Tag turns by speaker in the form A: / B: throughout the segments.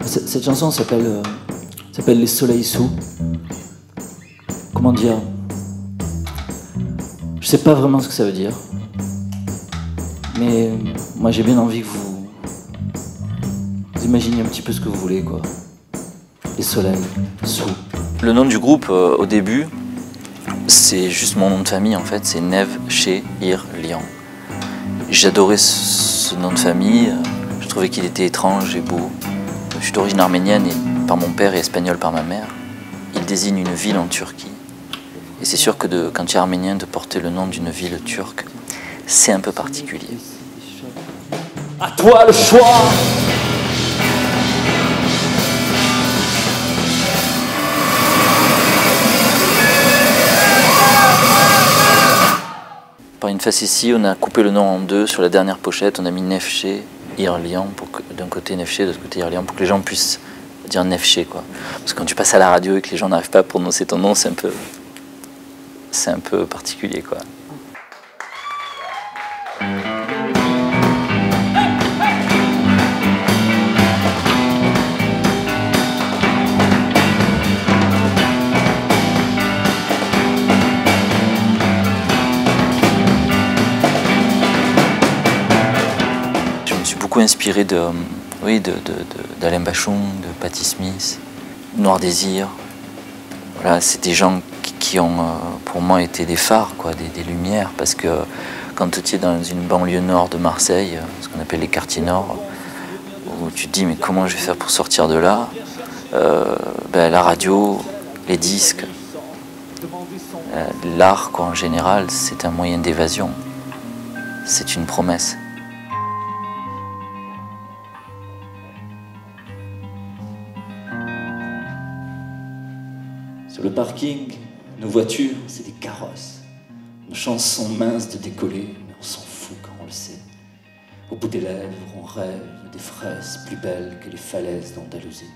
A: Cette chanson s'appelle Les Soleils Sous. Comment dire? Je sais pas vraiment ce que ça veut dire. Mais moi j'ai bien envie que vous imaginez un petit peu ce que vous voulez, quoi. Les soleils sous.
B: Le nom du groupe au début, c'est juste mon nom de famille en fait, c'est Nev Che Ir Lian. J'adorais ce nom de famille, je trouvais qu'il était étrange et beau. Je suis d'origine arménienne et par mon père et espagnol par ma mère. Il désigne une ville en Turquie. Et c'est sûr que quand tu es arménien, de porter le nom d'une ville turque, c'est un peu particulier.
A: À toi le choix!
B: Par une facétie, on a coupé le nom en deux. Sur la dernière pochette, on a mis Nev Che Ir Lian, d'un côté Nev Che, de l'autre côté Ir Lian, pour que les gens puissent dire Nev Che, quoi. Parce que quand tu passes à la radio et que les gens n'arrivent pas à prononcer ton nom, c'est un peu particulier, quoi. Je me suis beaucoup inspiré d'Alain Bachung, de Patti Smith, Noir Désir. Voilà, c'est des gens qui ont pour moi été des phares, quoi, des lumières, parce que quand tu es dans une banlieue nord de Marseille, ce qu'on appelle les quartiers nord, où tu te dis mais comment je vais faire pour sortir de là, la radio, les disques, l'art quoi, en général, c'est un moyen d'évasion, c'est une promesse.
A: Sur le parking, nos voitures, c'est des carrosses. Nos chances sont minces de décoller, mais on s'en fout quand on le sait. Au bout des lèvres, on rêve des fraises plus belles que les falaises d'Andalousie.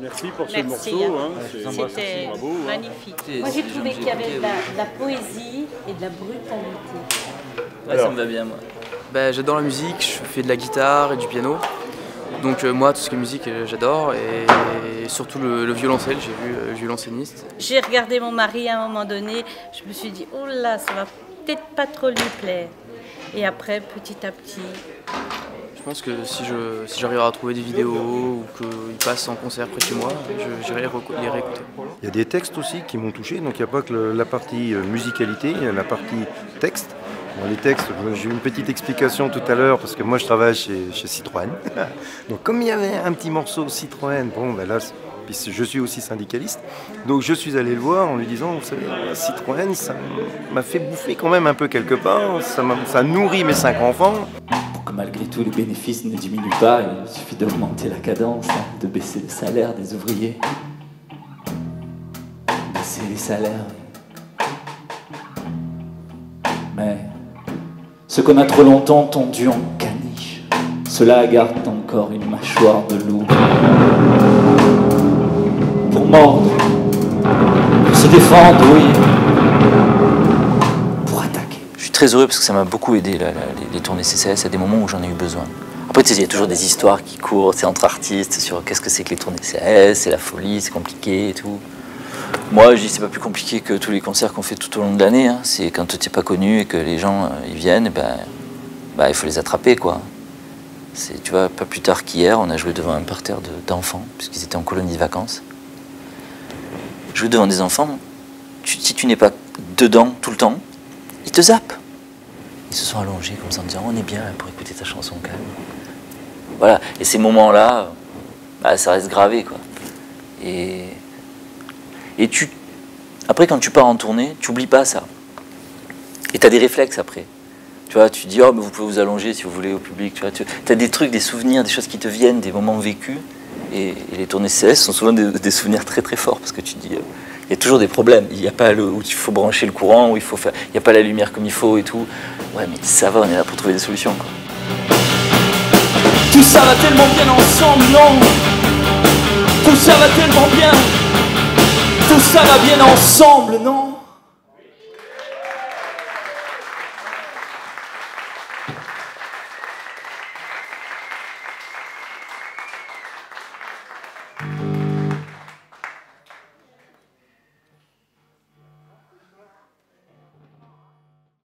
C: Merci pour ce morceau, hein.
D: C'était magnifique. Moi j'ai trouvé qu'il y avait de la poésie et de la brutalité.
B: Ouais, ça me va bien moi.
E: J'adore la musique, je fais de la guitare et du piano. Donc moi tout ce qui est musique j'adore et surtout le violoncelle, j'ai vu le violoncelliste.
D: J'ai regardé mon mari à un moment donné, je me suis dit oh là ça va peut-être pas trop lui plaire. Et après petit à petit.
E: Je pense que si j'arrive à trouver des vidéos ou qu'ils passent en concert près de chez moi, j'irai les réécouter.
C: Il y a des textes aussi qui m'ont touché, donc il n'y a pas que la partie musicalité, il y a la partie texte. Bon, les textes, j'ai eu une petite explication tout à l'heure parce que moi je travaille chez Citroën. Donc comme il y avait un petit morceau Citroën, bon ben là, je suis aussi syndicaliste, donc je suis allé le voir en lui disant, vous savez, Citroën, ça m'a fait bouffer quand même un peu quelque part, ça nourrit mes 5 enfants.
A: Malgré tout, les bénéfices ne diminuent pas, il suffit d'augmenter la cadence, de baisser le salaire des ouvriers. Baisser les salaires. Mais ce qu'on a trop longtemps tendu en caniche, cela garde encore une mâchoire de loup. Pour mordre, pour se défendre, oui.
B: Je suis très heureux parce que ça m'a beaucoup aidé, les tournées CCS, à des moments où j'en ai eu besoin. Après, il y a toujours des histoires qui courent entre artistes sur qu'est-ce que c'est que les tournées CCS, c'est la folie, c'est compliqué et tout. Moi, je dis c'est pas plus compliqué que tous les concerts qu'on fait tout au long de l'année. Hein. C'est quand tu n'es pas connu et que les gens ils viennent, il faut les attraper, quoi. Tu vois, pas plus tard qu'hier, on a joué devant un parterre d'enfants, puisqu'ils étaient en colonie de vacances. Jouer devant des enfants, si tu n'es pas dedans tout le temps, Ils te zappent. Ils se sont allongés comme ça en disant on est bien là pour écouter ta chanson calme. Voilà, et ces moments-là, bah, ça reste gravé, quoi. Et après, quand tu pars en tournée, tu n'oublies pas ça. Et tu as des réflexes après. Tu vois, tu dis, oh, mais vous pouvez vous allonger si vous voulez au public. Tu as des trucs, des souvenirs, des choses qui te viennent, des moments vécus. Et les tournées CS sont souvent des souvenirs très très forts parce que tu te dis, il y a toujours des problèmes. Il n'y a pas où il faut brancher le courant, où il n'y a pas la lumière comme il faut et tout. Ouais, mais ça va, on est là pour trouver des solutions, quoi.
A: Tout ça va tellement bien ensemble, non? Tout ça va tellement bien. Tout ça va bien ensemble, non?